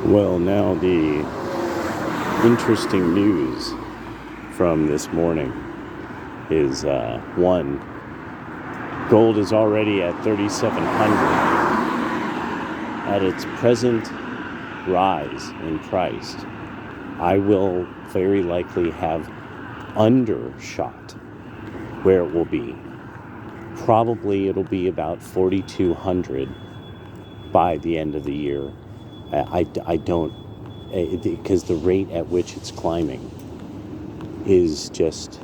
Well, now the interesting news from this morning is one, gold is already at 3,700 at its present rise in price. I will very likely have undershot where it will be. Probably it'll be about 4,200 by the end of the year. I don't, because the rate at which it's climbing is just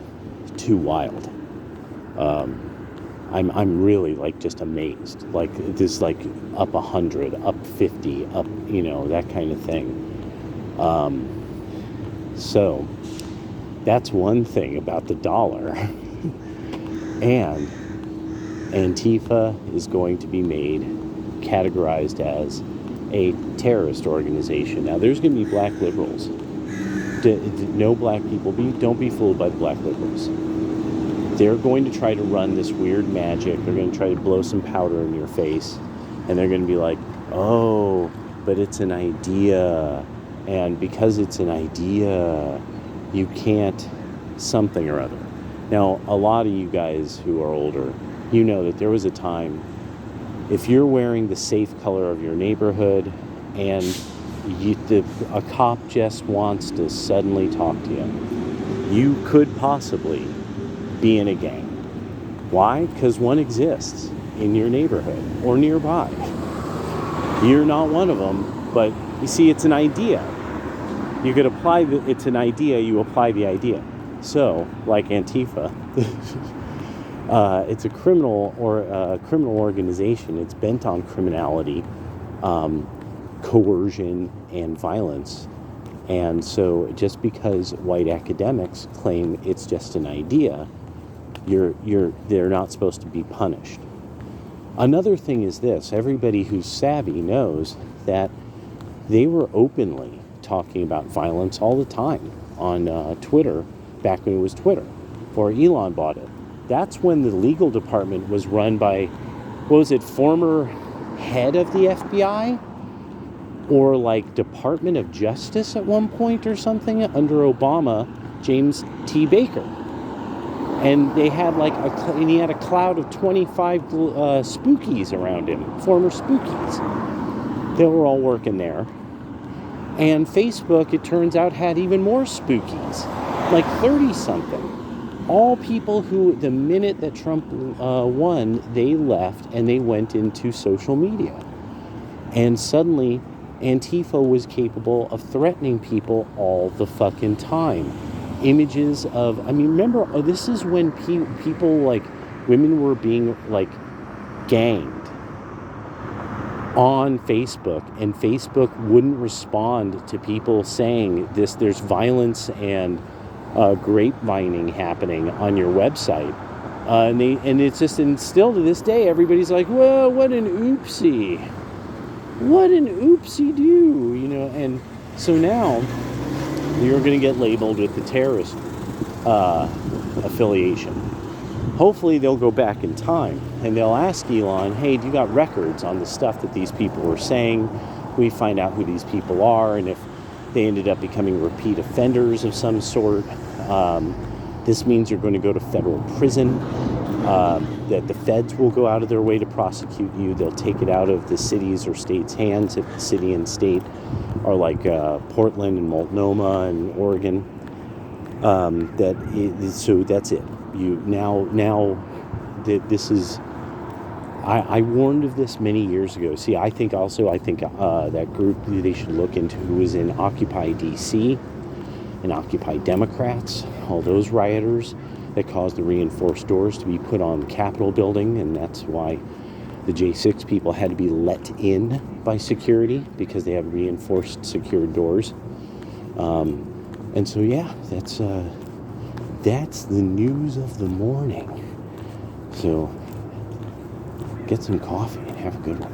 too wild. I'm really just amazed. This up 100, up 50, up, that kind of thing. So that's one thing about the dollar. And Antifa is going to be categorized as a terrorist organization. Now, there's going to be black liberals. No black people. Don't be fooled by the black liberals. They're going to try to run this weird magic. They're going to try to blow some powder in your face. And they're going to be like, oh, but it's an idea. And because it's an idea, you can't something or other. Now, a lot of you guys who are older, you know that there was a time, if you're wearing the safe color of your neighborhood and a cop just wants to suddenly talk to you, you could possibly be in a gang. Why? Because one exists in your neighborhood or nearby. You're not one of them, but you see, it's an idea. You could apply it's an idea, you apply the idea. So, like Antifa, it's a criminal organization. It's bent on criminality, coercion, and violence. And so, just because white academics claim it's just an idea, they're not supposed to be punished. Another thing is this: everybody who's savvy knows that they were openly talking about violence all the time on Twitter. Back when it was Twitter, before Elon bought it. That's when the legal department was run by, former head of the FBI? Or Department of Justice at one point or something under Obama, James T. Baker. And they had he had a cloud of 25 spookies around him, former spookies. They were all working there. And Facebook, it turns out, had even more spookies. 30-something. All people who, the minute that Trump won, they left and they went into social media. And suddenly, Antifa was capable of threatening people all the fucking time. Images of, remember, this is when people, women were being, ganged on Facebook, and Facebook wouldn't respond to people saying there's violence and grapevining happening on your website, and it's just, and still to this day everybody's like, well, what an oopsie do, and so now you're going to get labeled with the terrorist affiliation. Hopefully they'll go back in time and they'll ask Elon, hey, do you got records on the stuff that these people were saying? We find out who these people are, and if they ended up becoming repeat offenders of some sort. This means you're going to go to federal prison, that the feds will go out of their way to prosecute you. They'll take it out of the city's or state's hands if the city and state are Portland and Multnomah and Oregon. So that's it. This is... I warned of this many years ago. See, I think that group they should look into who was in Occupy DC and Occupy Democrats, all those rioters that caused the reinforced doors to be put on the Capitol building, and that's why the J6 people had to be let in by security, because they have reinforced secured doors. And so, yeah, that's the news of the morning. So get some coffee and have a good one.